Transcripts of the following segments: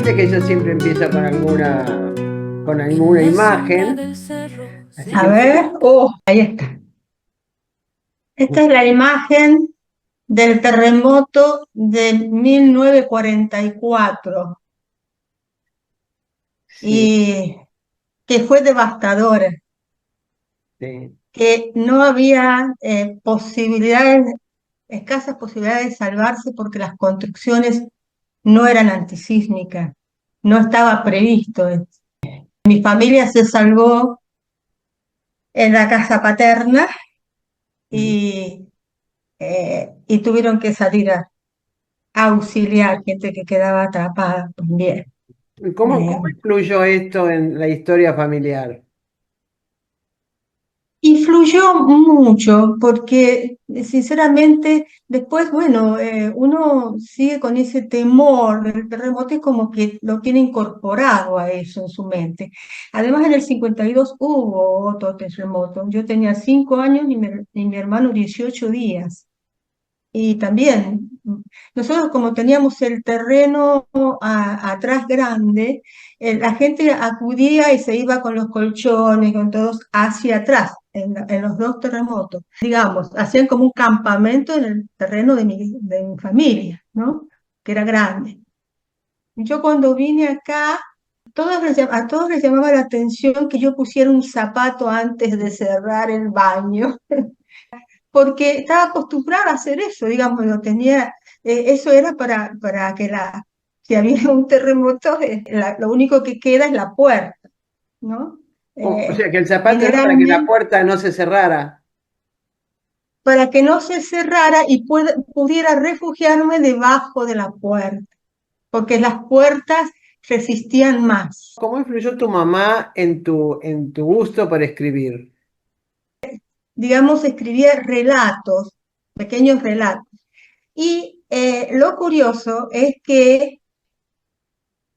viste que yo siempre empiezo con alguna imagen. Así A que ver, ahí está. Esta es la imagen del terremoto de 1944 sí, y que fue devastadora, sí. que no había posibilidades, escasas posibilidades de salvarse porque las construcciones no eran antisísmicas, no estaba previsto. Mi familia se salvó en la casa paterna y tuvieron que salir a auxiliar gente que quedaba atrapada también. ¿Cómo Eh, influyó esto en la historia familiar? Influyó mucho porque, sinceramente, después, bueno, uno sigue con ese temor del terremoto y como que lo tiene incorporado a eso en su mente. Además, en el 52 hubo otro terremoto. Yo tenía 5 años y mi hermano 18 días. Y también, nosotros como teníamos el terreno atrás grande, la gente acudía y se iba con los colchones, con todos hacia atrás, en los dos terremotos. Digamos, hacían como un campamento en el terreno de mi familia, ¿no? Que era grande. Yo cuando vine acá, a todos les llamaba la atención que yo pusiera un zapato antes de cerrar el baño porque estaba acostumbrada a hacer eso, digamos, lo tenía, eso era para que si había un terremoto, lo único que queda es la puerta, ¿no? O sea, Eh, que el zapato era para que la Generalmente, puerta no se cerrara. para que no se cerrara y pudiera refugiarme debajo de la puerta, porque las puertas resistían más. ¿Cómo influyó tu mamá en tu gusto por escribir? Digamos, escribía relatos, pequeños relatos. Y lo curioso es que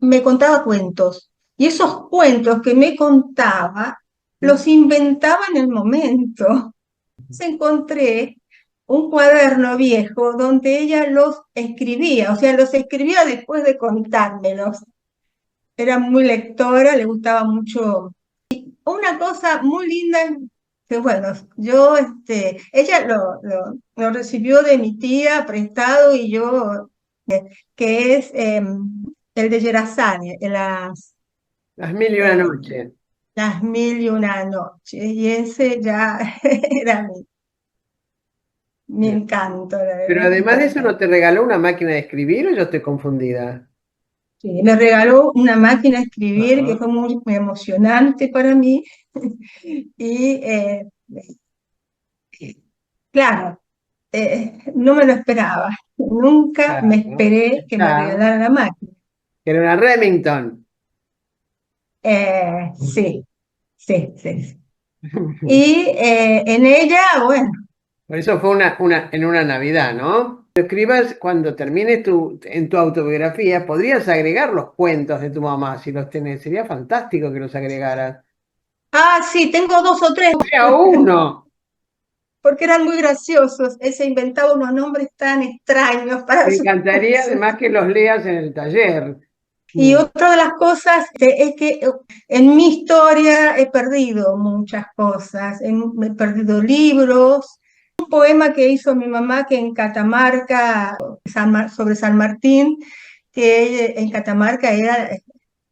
me contaba cuentos. Y esos cuentos que me contaba, los inventaba en el momento. Se encontré un cuaderno viejo donde ella los escribía, o sea, los escribía después de contármelos. Era muy lectora, le gustaba mucho. Una cosa muy linda, que bueno, ella lo recibió de mi tía prestado y yo, que es el de Yerazade, Las mil y una eh, noches. las mil y una noches, y ese ya era mi encanto, la Pero verdad que además me de eso, ¿no encanta. te regaló una máquina de escribir o yo estoy confundida? Sí, me regaló una máquina de escribir que Ajá. fue muy emocionante para mí, y claro, no me lo esperaba, nunca me Claro. esperé que me Claro. regalara la máquina. Era una Remington. Sí, sí, sí, sí. Y en ella, bueno, Por eso fue en una Navidad, ¿no? Lo escribas cuando termine en tu autobiografía, podrías agregar los cuentos de tu mamá si los tenés. Sería fantástico que los agregaras. sí, tengo dos o tres, Sea uno. porque eran muy graciosos. Él se inventaba unos nombres tan extraños para Me sus encantaría cosas. además que los leas en el taller. Y Mm. otra de las cosas es que en mi historia he perdido muchas cosas. He perdido libros, un poema que hizo mi mamá que en Catamarca, sobre San Martín, que en Catamarca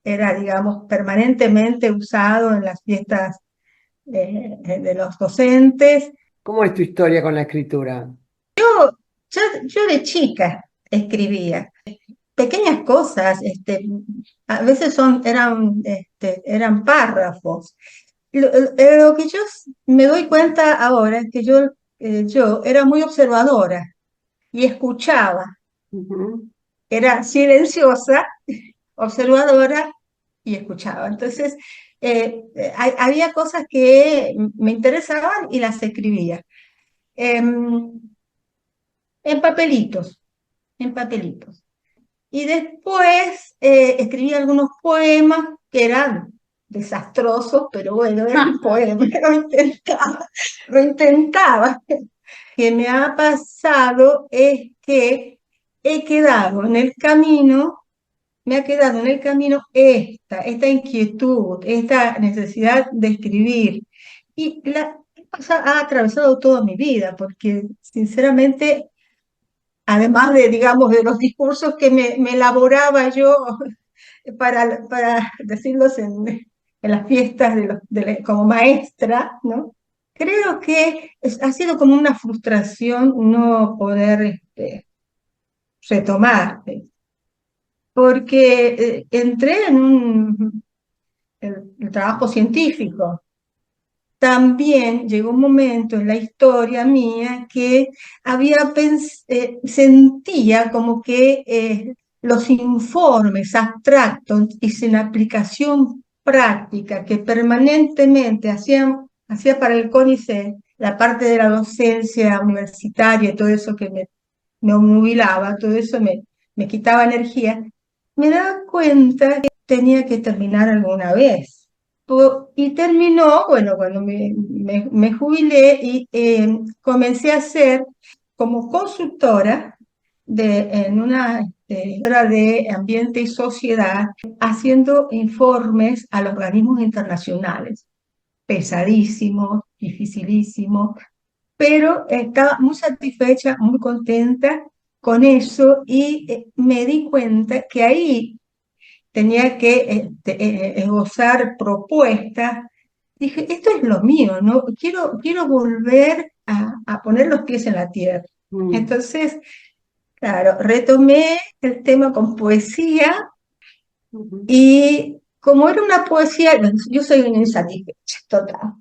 era, digamos, permanentemente usado en las fiestas de los docentes. ¿Cómo es tu historia con la escritura? Yo de chica escribía pequeñas cosas, a veces eran párrafos. Lo que yo me doy cuenta ahora es que yo era muy observadora y escuchaba, Ujú. era silenciosa, observadora y escuchaba. Entonces, había cosas que me interesaban y las escribía. Em, en papelitos, en papelitos. Y después escribí algunos poemas que eran desastrosos, pero bueno, eran poemas, lo intentaba, lo intentaba. Lo que me ha pasado es que he quedado en el camino me ha quedado en el camino esta inquietud, esta necesidad de escribir. Y ha atravesado toda mi vida, porque sinceramente, además de, digamos, de los discursos que me elaboraba yo para decirlos en las fiestas como maestra, ¿no? Creo que ha sido como una frustración no poder retomar, porque entré en el trabajo científico. También llegó un momento en la historia mía que sentía como que los informes abstractos y sin aplicación práctica que permanentemente hacía para el CONICET, la parte de la docencia universitaria y todo eso que me obnubilaba, todo eso me quitaba energía, me daba cuenta que tenía que terminar alguna vez. Y terminó, bueno, cuando me jubilé y comencé a ser como consultora en una de ambiente y sociedad, haciendo informes a los organismos internacionales, pesadísimos, dificilísimos, pero estaba muy satisfecha, muy contenta con eso y me di cuenta que ahí tenía que esbozar propuestas. Dije, esto es lo mío, ¿no? Quiero volver a poner los pies en la tierra. Mm. Entonces, claro, retomé el tema con poesía Ujú. y como era una poesía, yo soy una insatisfecha total.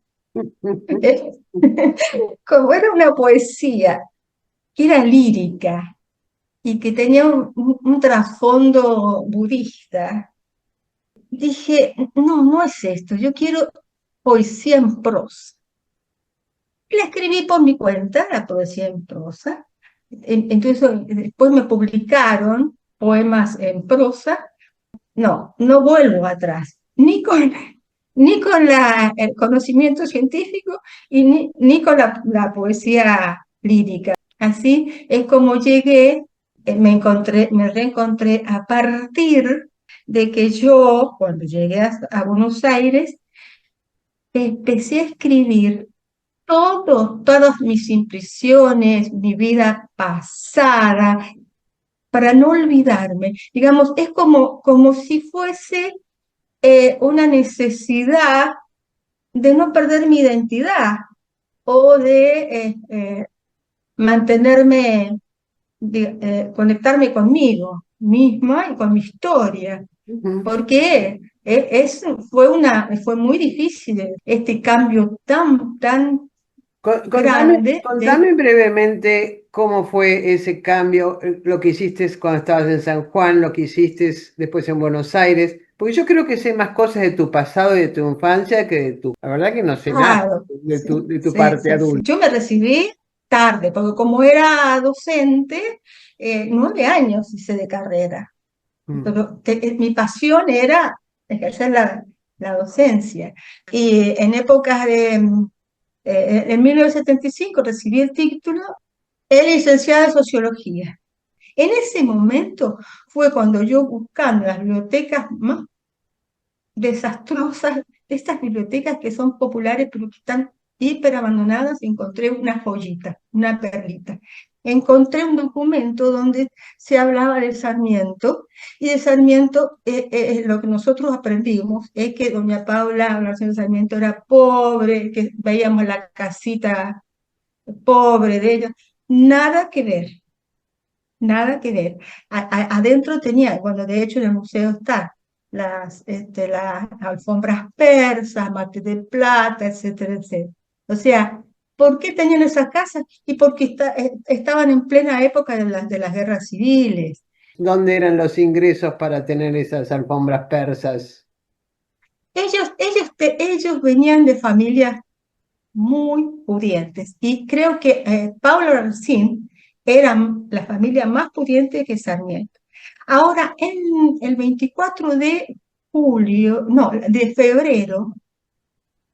Como era una poesía que era lírica y que tenía un trasfondo budista, dije, no, no es esto, yo quiero poesía en prosa. La escribí por mi cuenta, la poesía en prosa. Entonces, después me publicaron poemas en prosa. No, no vuelvo atrás, ni con el conocimiento científico y ni con la poesía lírica. Así es como llegué, me reencontré a partir de que yo, cuando llegué a Buenos Aires, empecé a escribir todas mis impresiones, mi vida pasada, para no olvidarme. Digamos, es como si fuese una necesidad de no perder mi identidad o de mantenerme, conectarme conmigo misma y con mi historia, Ujú. porque fue muy difícil este cambio tan Contame, grande contame brevemente cómo fue ese cambio, lo que hiciste cuando estabas en San Juan, lo que hiciste después en Buenos Aires, porque yo creo que sé más cosas de tu pasado y de tu infancia que de tu, la verdad que no sé nada Claro, de sí, tu sí, parte sí, sí. adulta. Yo me recibí tarde, porque como era docente, 9 años hice de carrera, Mm. pero mi pasión era ejercer la docencia. Y en épocas en 1975 recibí el título de licenciada en Sociología. En ese momento fue cuando yo, buscando las bibliotecas más desastrosas, de estas bibliotecas que son populares pero que están hiper abandonadas, encontré una joyita, una perlita. Encontré un documento donde se hablaba de Sarmiento, y de Sarmiento lo que nosotros aprendimos es que doña Paula García Sarmiento era pobre, que veíamos la casita pobre de ella. Nada que ver, nada que ver. Adentro tenía, bueno, de hecho en el museo está las alfombras persas, mate de plata, etcétera, etcétera. O sea, ¿por qué tenían esas casas? Y porque estaban en plena época de las guerras civiles. ¿Dónde eran los ingresos para tener esas alfombras persas? Ellos venían de familias muy pudientes, y creo que Pablo Alsín era la familia más pudiente que Sarmiento. Ahora, en el 24 de julio, no, de febrero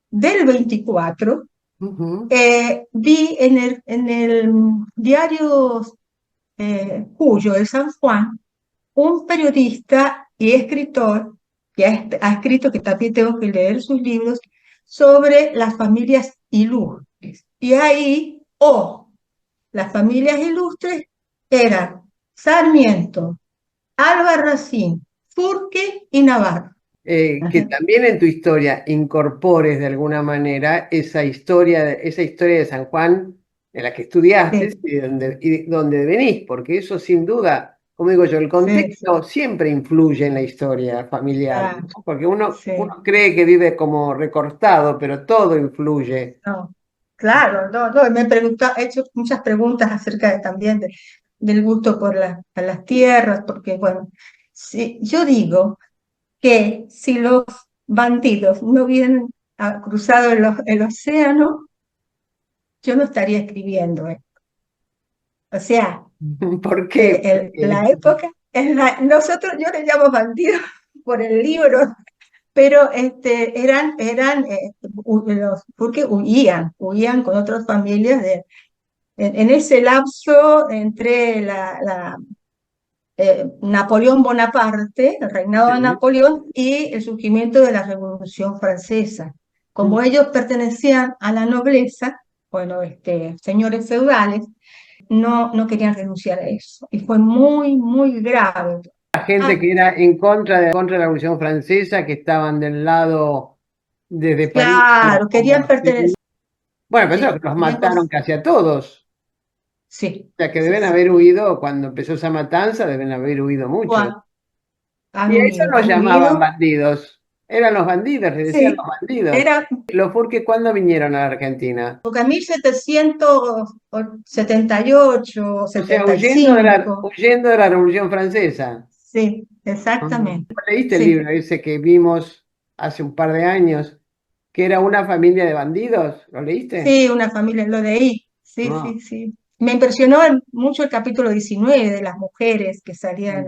del 24, Ujú. vi en el diario Cuyo, de San Juan, un periodista y escritor, que ha escrito, que también tengo que leer sus libros, sobre las familias ilustres. Y ahí, las familias ilustres eran Sarmiento, Albarracín, Furque y Navarro. Que Ajá. también en tu historia incorpores de alguna manera esa historia de San Juan en la que estudiaste Sí, y donde venís, porque eso sin duda, como digo yo, el sí, sí, contexto siempre influye en la historia familiar, claro, ¿no? Porque uno sí. cree que vive como recortado, pero todo influye. No, claro, no, no, he hecho muchas preguntas acerca también del gusto por a las tierras, porque bueno, yo digo que si los bandidos no hubieran cruzado el océano, yo no estaría escribiendo. O sea, ¿Por qué? la época, nosotros, yo le llamo bandidos por el libro, pero porque huían con otras familias en ese lapso entre Napoleón Bonaparte, el reinado de Sí. Napoleón y el surgimiento de la Revolución Francesa. Como ellos pertenecían a la nobleza, bueno, señores feudales, no querían renunciar a eso. Y fue muy, muy grave. La gente Ah, que era contra de la Revolución Francesa, que estaban del lado desde París claro, querían pertenecer, bueno, pero eso sí, los mataron casi a todos. sí, O sea, que sí, deben sí. haber huido, cuando empezó esa matanza, deben haber huido muchos. Juan, Y a eso nos han llamaban huido, bandidos. Eran los bandidos, les decían sí, los bandidos. era Los Furques, ¿cuándo vinieron a la Argentina? porque a 1778, O sea, 75, huyendo de la Revolución Francesa. sí, Ah. exactamente, ¿Leíste el sí, libro ese que vimos hace un par de años, que era una familia de bandidos? ¿Lo leíste? sí, una familia, lo leí, sí, No. sí, sí. Me impresionó mucho el capítulo 19 de las mujeres que salían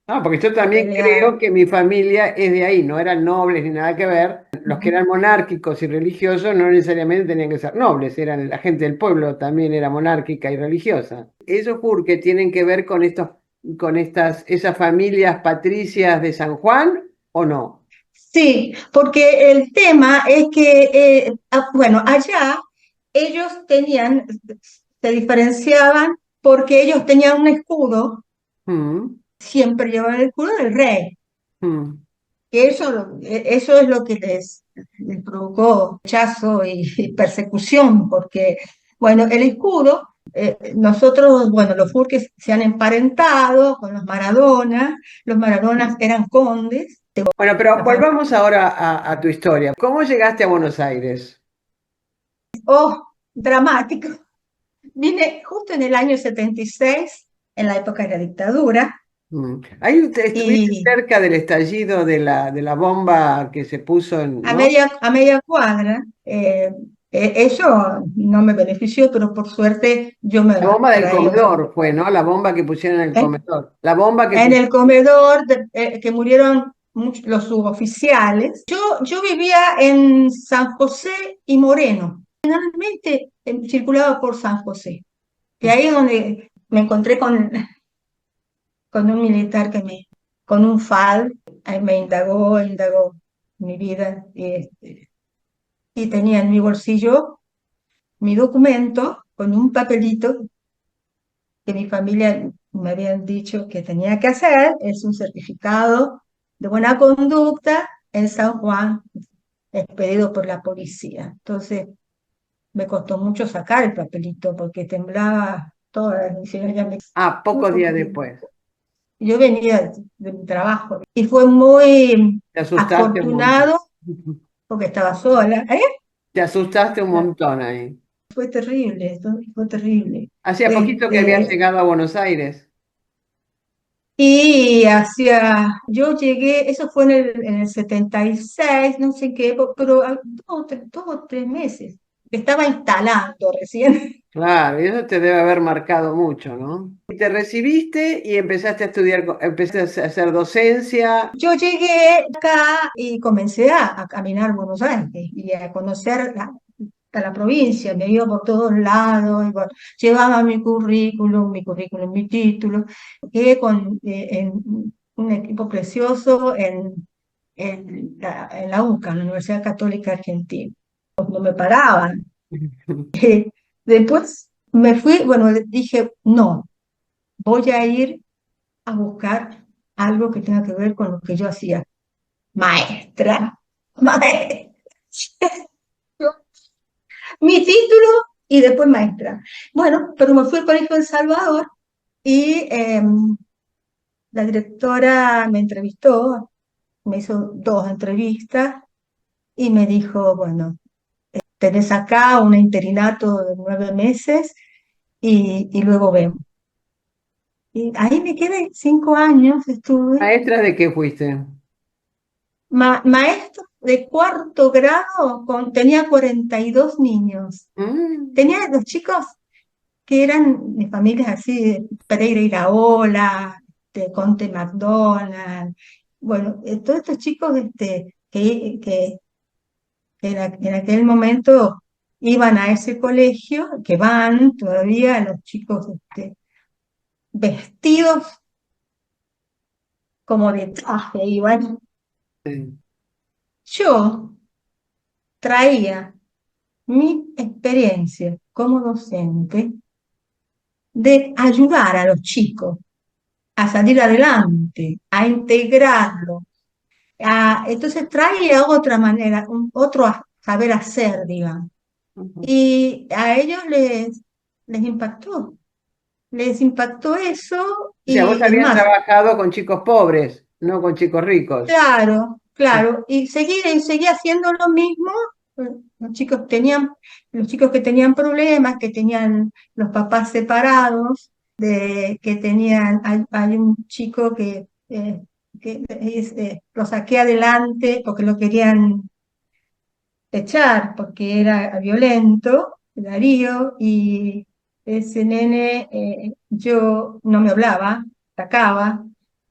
No, porque yo a también pelear. creo que mi familia es de ahí, no eran nobles ni nada que ver. Los que Ujú. eran monárquicos y religiosos no necesariamente tenían que ser nobles, eran la gente del pueblo también era monárquica y religiosa. Esos que tienen que ver con esas familias patricias de San Juan, ¿o no? Sí, porque el tema es que, bueno, allá ellos se diferenciaban porque ellos tenían un escudo, Mm, siempre llevaban el escudo del rey, mm. que eso es lo que les provocó rechazo y persecución, porque, bueno, el escudo, nosotros, bueno, los Furques se han emparentado con los Maradonas eran condes, Bueno, pero la familia, volvamos ahora a tu historia. ¿Cómo llegaste a Buenos Aires? oh, dramático. Vine justo en el año 76, en la época de la dictadura, Ahí estuviste y cerca del estallido de la bomba que se puso en, ¿no? a media cuadra, eso no me benefició, pero por suerte yo me La bomba del traía comedor fue, ¿no? La bomba que pusieron en el en, comedor. La bomba que en pusieron. el comedor que murieron los suboficiales. Yo vivía en San José y Moreno, generalmente circulaba por San José, que ahí es donde me encontré con un militar con un FAL, ahí me indagó mi vida y tenía en mi bolsillo mi documento con un papelito que mi familia me habían dicho que tenía que hacer, es un certificado de buena conducta en San Juan, expedido por la policía. Entonces me costó mucho sacar el papelito porque temblaba todas las misiones, Ah, muy pocos días poco tiempo. después. Yo venía de mi trabajo y fue muy Te asustaste un montón. afortunado porque estaba sola. ¿Eh? Te asustaste un montón ahí. Fue terrible, fue terrible. Hacía poquito que habías Este, llegado a Buenos Aires. yo llegué, eso fue en el 76, no sé qué, pero dos o tres meses. Estaba instalando recién. Claro, y eso te debe haber marcado mucho, ¿no? Y te recibiste y empezaste a estudiar, empezaste a hacer docencia. Yo llegué acá y comencé a caminar Buenos Aires y a conocer a la provincia, me iba por todos lados, y bueno, llevaba mi currículum, mi título, quedé un equipo precioso en la UCA, en la Universidad Católica Argentina. No me paraban. Después me fui, bueno, dije, no, voy a ir a buscar algo que tenga que ver con lo que yo hacía. Maestra, maestra. Mi título y después maestra. Bueno, pero me fui al Colegio El Salvador y la directora me entrevistó, me hizo 2 entrevistas y me dijo, bueno, tenés acá un interinato de 9 meses y luego vemos. Y ahí me quedé, 5 años estuve, ¿Maestra de qué fuiste? maestro de cuarto grado, tenía 42 niños. Mm, Tenía los chicos que eran de familias así, de Pereira Iraola, de Conte McDonald, bueno, todos estos chicos que en aquel momento iban a ese colegio, que van todavía los chicos vestidos como de traje, iban. sí. Yo traía mi experiencia como docente de ayudar a los chicos a salir adelante, a integrarlo. Entonces traía otra manera, otro saber hacer, digamos. Ujú. Y a ellos les impactó eso O sea, vos y es habías más, trabajado con chicos pobres, no con chicos ricos. claro, claro, y seguía haciendo lo mismo. Los chicos que tenían problemas, que tenían los papás separados, que tenían, hay un chico que lo saqué adelante porque lo querían echar porque era violento, Darío, y ese nene yo no me hablaba, atacaba,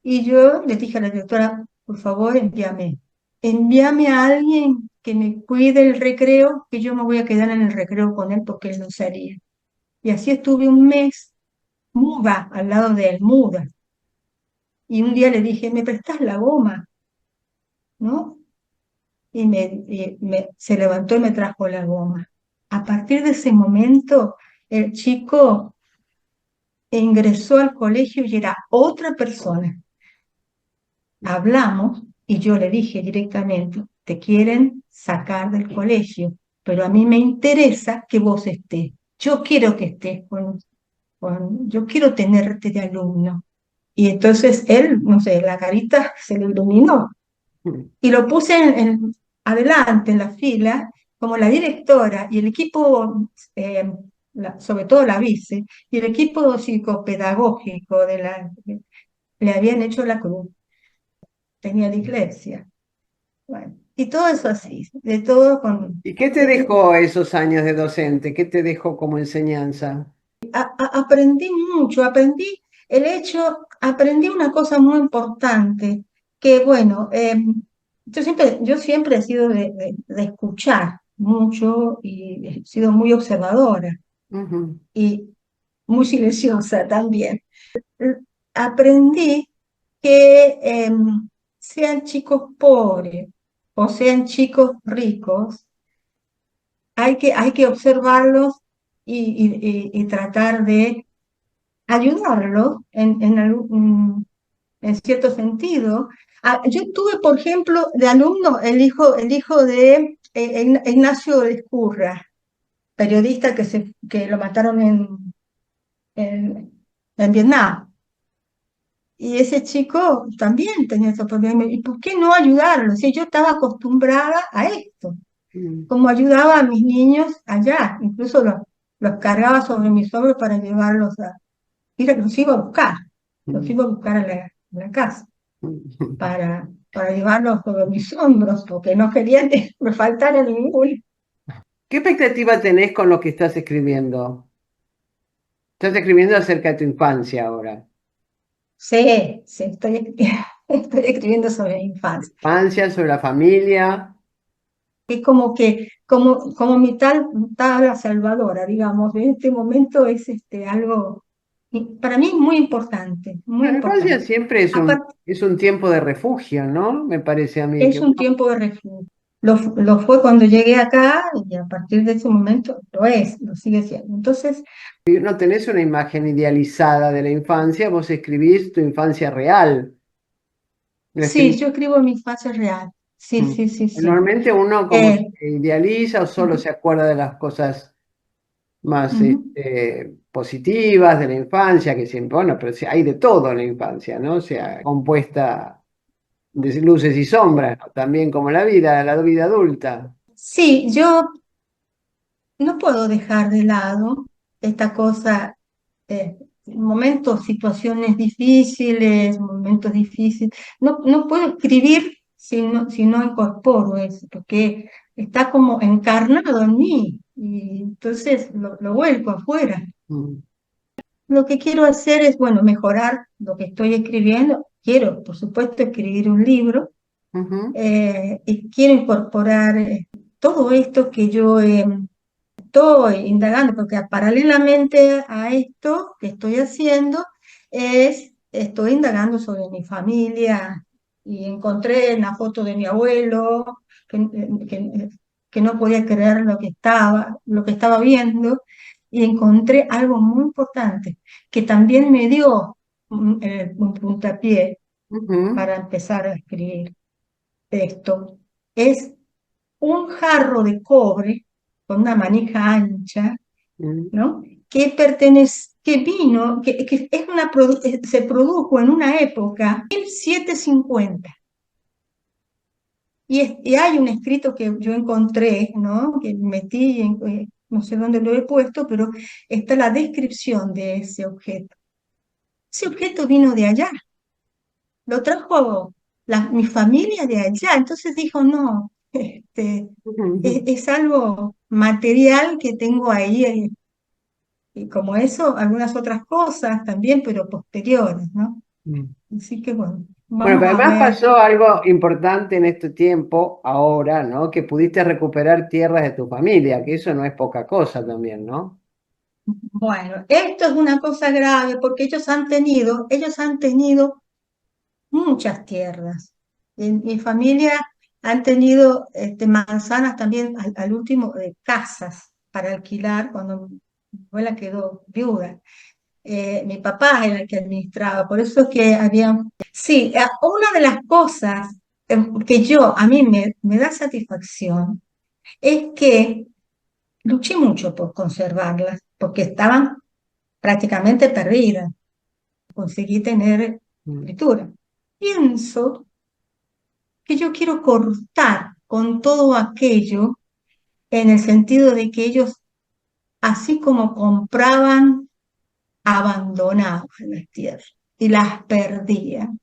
y yo le dije a la directora, por favor, envíame a alguien que me cuide el recreo, que yo me voy a quedar en el recreo con él porque él no salía. Y así estuve un mes muda, al lado de él, muda. Y un día le dije, ¿me prestás la goma? ¿No? Se levantó y me trajo la goma. A partir de ese momento, el chico ingresó al colegio y era otra persona. Hablamos y yo le dije directamente, te quieren sacar del colegio, pero a mí me interesa que vos estés. Yo quiero que estés yo quiero tenerte de alumno. Y entonces él, no sé, la carita se le iluminó y lo puse adelante en la fila como la directora y el equipo, sobre todo la vice, y el equipo psicopedagógico le habían hecho la cruz, tenía dislexia. Bueno, y todo eso así, de todo ¿Y qué te dejó esos años de docente? ¿Qué te dejó como enseñanza? aprendí mucho, aprendí una cosa muy importante, que bueno, yo siempre he sido de escuchar mucho y he sido muy observadora Ujú. y muy silenciosa también. Eh, Aprendí que sean chicos pobres o sean chicos ricos, hay que observarlos y tratar de ayudarlo en cierto sentido. Yo tuve, por ejemplo, de alumno el hijo de Ignacio Escurra, periodista que lo mataron en Vietnam. Y ese chico también tenía esos problemas. ¿Y por qué no ayudarlo? Si yo estaba acostumbrada a esto, Mm. como ayudaba a mis niños allá, incluso los cargaba sobre mis hombros para llevarlos los iba a buscar, los Mm. iba a buscar a la casa Mm. para llevarlos sobre mis hombros, porque no quería que me faltara ningún. ¿Qué expectativa tenés con lo que estás escribiendo? Estás escribiendo acerca de tu infancia ahora. Sí, sí, estoy escribiendo sobre la infancia. Infancia, sobre la familia. Es como mi tabla salvadora, digamos, en este momento es algo. Y para mí es muy importante, muy Bueno, la infancia importante. siempre Aparte, es un tiempo de refugio, ¿no? Me parece a mí que es un tiempo de refugio. Lo fue cuando llegué acá y a partir de ese momento lo es, lo sigue siendo. Entonces, no tenés una imagen idealizada de la infancia, vos escribís tu infancia real. Lo sí, escribís. yo escribo mi fase real. Sí, Mm. sí, sí, sí. Normalmente uno como Eh, que idealiza o solo ujú, se acuerda de las cosas más ujú. positivas de la infancia, que siempre, bueno, pero sí, hay de todo en la infancia, ¿no? O sea, compuesta de luces y sombras, ¿no? También como la vida adulta. Sí, yo no puedo dejar de lado esta cosa, momentos, situaciones difíciles, momentos difíciles. No, no puedo escribir si no incorporo eso, porque está como encarnado en mí y entonces lo vuelco afuera. Mm. Lo que quiero hacer es, bueno, mejorar lo que estoy escribiendo. Quiero, por supuesto, escribir un libro Ujú, y quiero incorporar todo esto que yo estoy indagando, porque paralelamente a esto que estoy haciendo, estoy indagando sobre mi familia y encontré una foto de mi abuelo que, que no podía creer lo que estaba viendo, y encontré algo muy importante que también me dio un puntapié ujú, para empezar a escribir texto. Es un jarro de cobre con una manija ancha, mm, ¿no? Que pertenece, que vino, que es se produjo en una época, 1750. Y hay un escrito que yo encontré, ¿no? Que metí, no sé dónde lo he puesto, pero está la descripción de ese objeto. Ese objeto vino de allá, lo trajo mi familia de allá. Entonces dijo, no, ujú, es algo material que tengo ahí, y como eso, algunas otras cosas también, pero posteriores, ¿no? mm. Así que bueno, Bueno, vamos pero a además ver. pasó algo importante en este tiempo, ahora, ¿no? Que pudiste recuperar tierras de tu familia, que eso no es poca cosa también, ¿no? Bueno, esto es una cosa grave porque ellos han tenido muchas tierras. En mi familia han tenido manzanas también, al último, casas para alquilar cuando mi abuela quedó viuda. Mi papá era el que administraba, por eso es que había... Sí, una de las cosas que a mí me da satisfacción es que luché mucho por conservarlas, porque estaban prácticamente perdidas. Conseguí tener Mm, escritura. Pienso que yo quiero cortar con todo aquello en el sentido de que ellos, así como compraban, abandonaban las tierras y las perdían.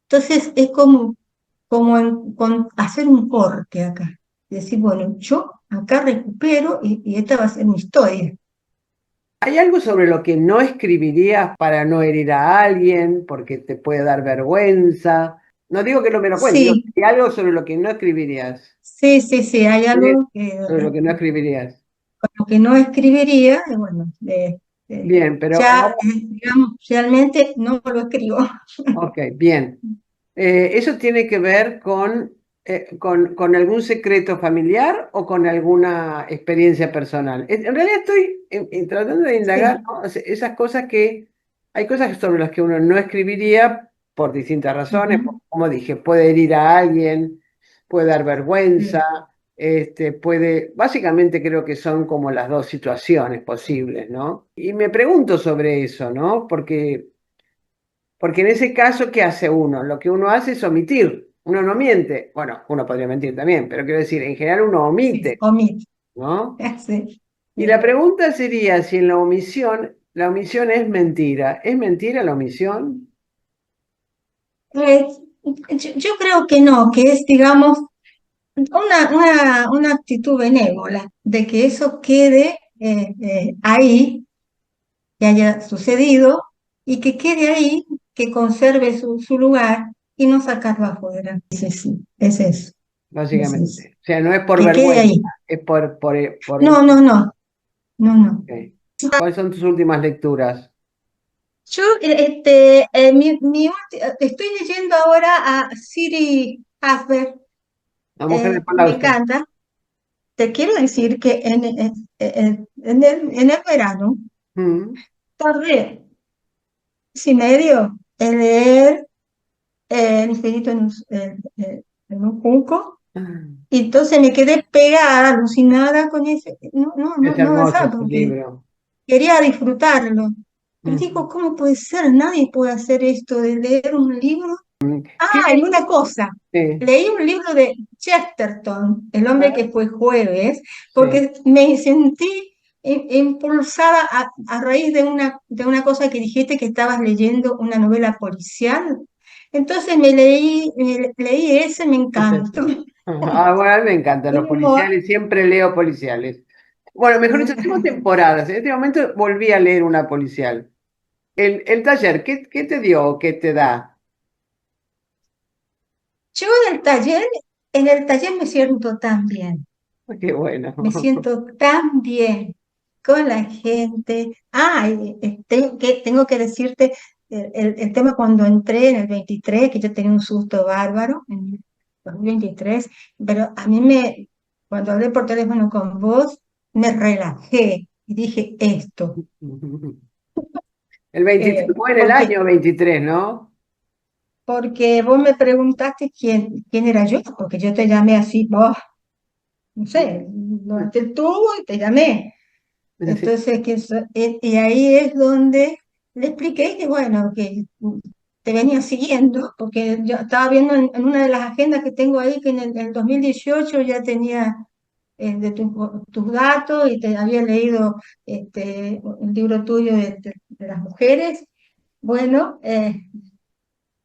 Entonces es como hacer un corte acá. Decir, bueno, yo acá recupero y esta va a ser mi historia. ¿Hay algo sobre lo que no escribirías para no herir a alguien, porque te puede dar vergüenza? No digo que no me lo cuentes, digo, Sí, ¿hay algo sobre lo que no escribirías? sí, sí, sí, hay ¿Sí? algo Sobre lo que no escribirías. con lo que no escribiría, y bueno, Bien, pero ya, digamos, realmente no lo escribo. ok, bien. ¿Eso tiene que ver con algún secreto familiar o con alguna experiencia personal? En realidad estoy tratando de indagar, Sí, ¿no? O sea, esas cosas que hay cosas sobre las que uno no escribiría por distintas razones. ujú, Como dije, puede herir a alguien, puede dar vergüenza, sí, básicamente creo que son como las dos situaciones posibles, ¿no? Y me pregunto sobre eso, ¿no? Porque en ese caso, ¿qué hace uno? Lo que uno hace es omitir. Uno no miente. Bueno, uno podría mentir también, pero quiero decir, en general uno sí, omite, omit, ¿no? sí, Y la sí. pregunta sería si en la omisión es mentira. ¿Es mentira la omisión? Eh, yo creo que no, que es, digamos, una actitud benévola, de que eso quede ahí, que haya sucedido, y que quede ahí, que conserve su lugar y no sacarlo afuera. Sí, sí, es eso, es eso. Básicamente. O sea, no es por Que quede vergüenza, ahí. es por... No, no, no, no, no. Ok. ¿Cuáles son tus últimas lecturas? Yo estoy leyendo ahora a Siri Hasber, La mujer de me Palauza. encanta. Te quiero decir que en el verano Mm. tardé 1 mes y medio en leer El infinito en un junco, Ah, y entonces me quedé pegada, alucinada con ese. No, no, no, es no hermoso avanzaba ese porque libro. quería disfrutarlo. Pero Mm. digo, ¿cómo puede ser? Nadie puede hacer esto de leer un libro. ¿Qué? Ah, y una cosa, Sí, leí un libro de Chesterton, El hombre ah, que fue jueves, sí. porque me sentí impulsada a raíz de una cosa que dijiste, que estabas leyendo una novela policial. Entonces me leí ese, me encantó. Ah, bueno, a mí me encantan los Un humor. policiales, siempre leo policiales. Bueno, mejor dicho, tengo temporadas. En este momento volví a leer una policial. El taller, ¿qué te dio o qué te da? Yo en el taller me siento tan bien. Qué bueno. Me siento tan bien con la gente. Tengo que decirte el tema cuando entré en el 23, que yo tenía un susto bárbaro en el 2023, pero cuando hablé por teléfono con vos, me relajé y dije esto, El 23 fue en el porque, año 23, ¿no? porque vos me preguntaste quién era yo, porque yo te llamé así, vos, no sé, no te tuvo y te llamé. Sí. Entonces, y ahí es donde le expliqué que, bueno, que te venía siguiendo, porque yo estaba viendo en una de las agendas que tengo ahí, que en el 2018 ya tenía de tus datos, y te había leído un libro tuyo de las mujeres. Bueno,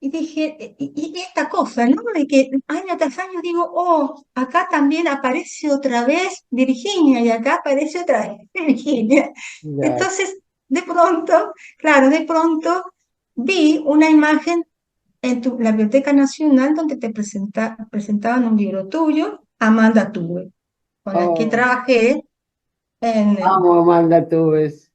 y dije, y esta cosa, ¿no? De que año tras año digo, oh, acá también aparece otra vez Virginia, y acá aparece otra vez Virginia. Ya. Entonces, de pronto, claro, de pronto vi una imagen en la Biblioteca Nacional, donde presentaban un libro tuyo, Amanda Tuve, con la que Oh, trabajé en. amo Amanda Tuves.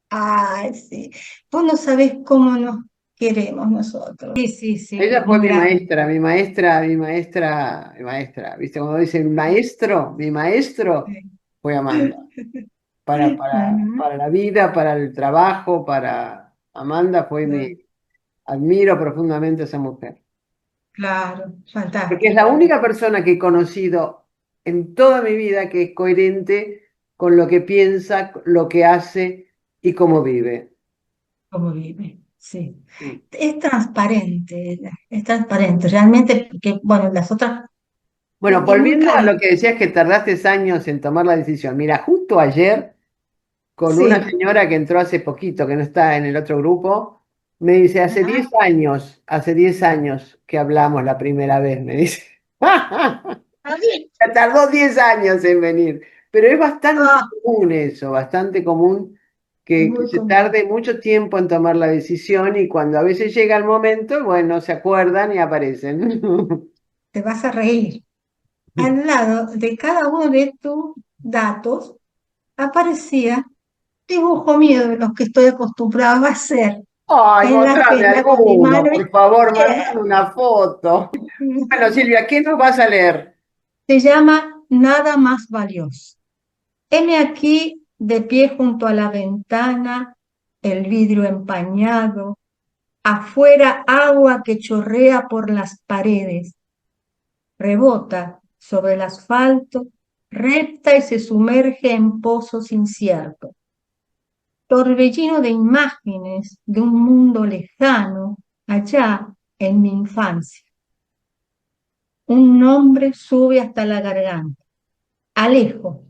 Ay, sí, vos no sabés cómo nos queremos nosotros. Sí, sí, sí, Ella fue un mi gran. maestra, mi maestra, mi maestra, mi maestra. ¿Viste? Cuando dicen maestro, mi maestro fue Amanda. Ujú. Para la vida, para el trabajo, para Amanda fue mi. Admiro profundamente a esa mujer. Claro, Porque es la fantástico. única persona que he conocido en toda mi vida que es coherente con lo que piensa, lo que hace y cómo vive. Cómo vive, sí. Mm. Es transparente, ella, es transparente. Realmente, porque, bueno, las otras, Bueno, es muy volviendo a lo cálida. que decías que tardaste años en tomar la decisión. Mira, justo ayer, con una Sí. señora que entró hace poquito, que no está en el otro grupo, me dice, Ajá. hace 10 años que hablamos la primera vez, me dice. A ver. Tardó 10 años en venir, pero es bastante Ah, común eso, bastante común es que muy se común. tarde mucho tiempo en tomar la decisión y cuando a veces llega el momento, bueno, se acuerdan y aparecen. Te vas a reír. Al lado de cada uno de tus datos aparecía dibujo mío, de los que estoy acostumbrada a hacer Ay, en la mostrame agenda con mi alguno, mano por favor, izquierda. mandame una foto. Bueno, Silvia, ¿qué nos vas a leer? Se llama Nada más valioso. Heme aquí de pie junto a la ventana, el vidrio empañado, afuera agua que chorrea por las paredes, rebota sobre el asfalto, repta y se sumerge en pozos inciertos. Torbellino de imágenes de un mundo lejano, allá en mi infancia. Un nombre sube hasta la garganta. Alejo,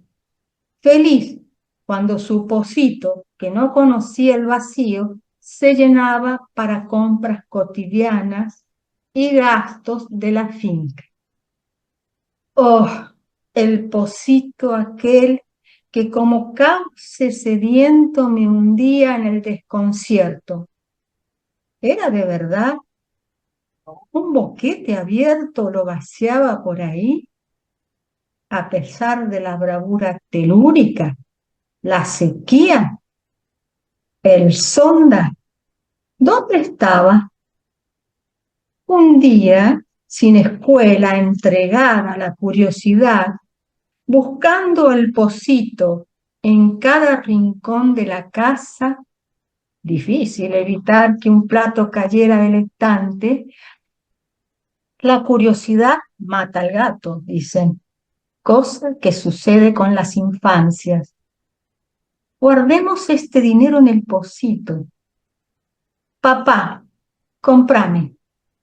feliz cuando su pocito, que no conocía el vacío, se llenaba para compras cotidianas y gastos de la finca. Oh, el pocito aquel que como cauce sediento me hundía en el desconcierto. ¿Era de verdad? ¿Un boquete abierto lo vaciaba por ahí, a pesar de la bravura telúrica, la sequía, el sonda? ¿Dónde estaba? Un día, sin escuela, entregada a la curiosidad, buscando el pocito en cada rincón de la casa, difícil evitar que un plato cayera del estante. La curiosidad mata al gato, dicen, cosa que sucede con las infancias. Guardemos este dinero en el pocito. Papá, comprame.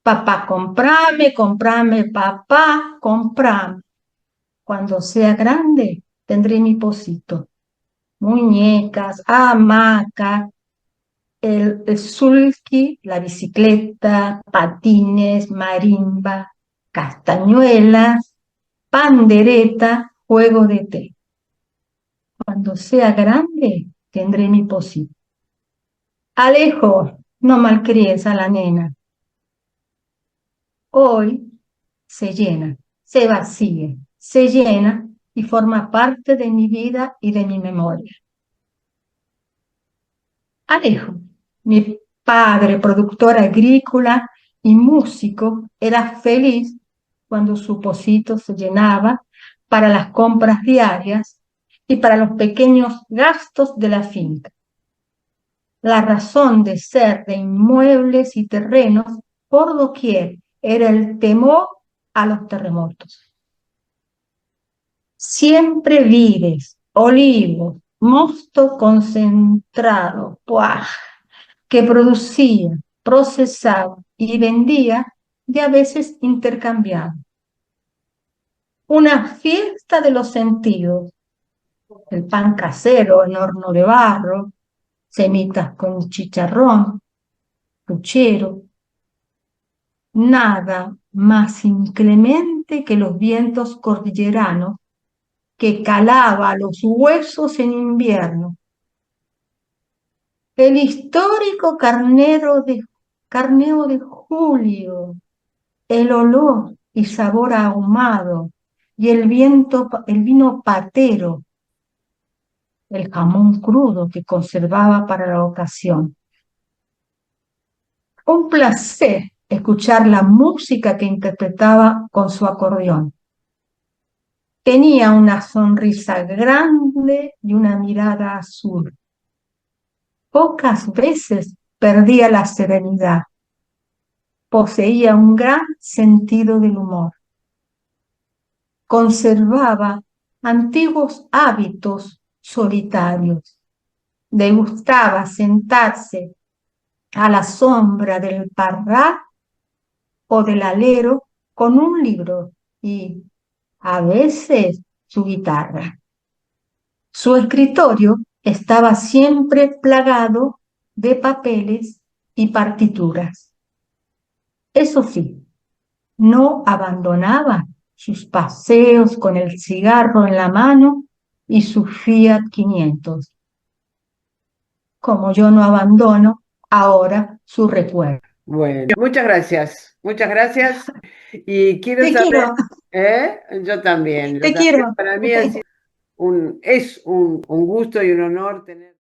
Papá, comprame, comprame, papá, comprame. Cuando sea grande, tendré mi pocito. Muñecas, hamaca, el sulky, la bicicleta, patines, marimba, castañuelas, pandereta, juego de té. Cuando sea grande, tendré mi pocito. Alejo, no malcríes a la nena. Hoy se vacía, se llena y forma parte de mi vida y de mi memoria. Alejo, mi padre, productor agrícola y músico, era feliz cuando su pocito se llenaba para las compras diarias y para los pequeños gastos de la finca. La razón de ser de inmuebles y terrenos por doquier era el temor a los terremotos. Siempre vides, olivos, mosto concentrado, ¡puaj!, que producía, procesaba y vendía y a veces intercambiaba. Una fiesta de los sentidos, el pan casero en horno de barro, semitas con chicharrón, puchero, nada más inclemente que los vientos cordilleranos que calaba los huesos en invierno. El histórico carneo de julio, el olor y sabor ahumado, y el vino patero, el jamón crudo que conservaba para la ocasión. Un placer escuchar la música que interpretaba con su acordeón. Tenía una sonrisa grande y una mirada azul. Pocas veces perdía la serenidad. Poseía un gran sentido del humor. Conservaba antiguos hábitos solitarios. Le gustaba sentarse a la sombra del parral o del alero con un libro y, a veces, su guitarra. Su escritorio estaba siempre plagado de papeles y partituras. Eso sí, no abandonaba sus paseos con el cigarro en la mano y su Fiat 500, como yo no abandono ahora su recuerdo. Bueno, muchas gracias. Y quiero Te saber, quiero, ¿eh? Yo te también. quiero. Para mí es un gusto y un honor tener...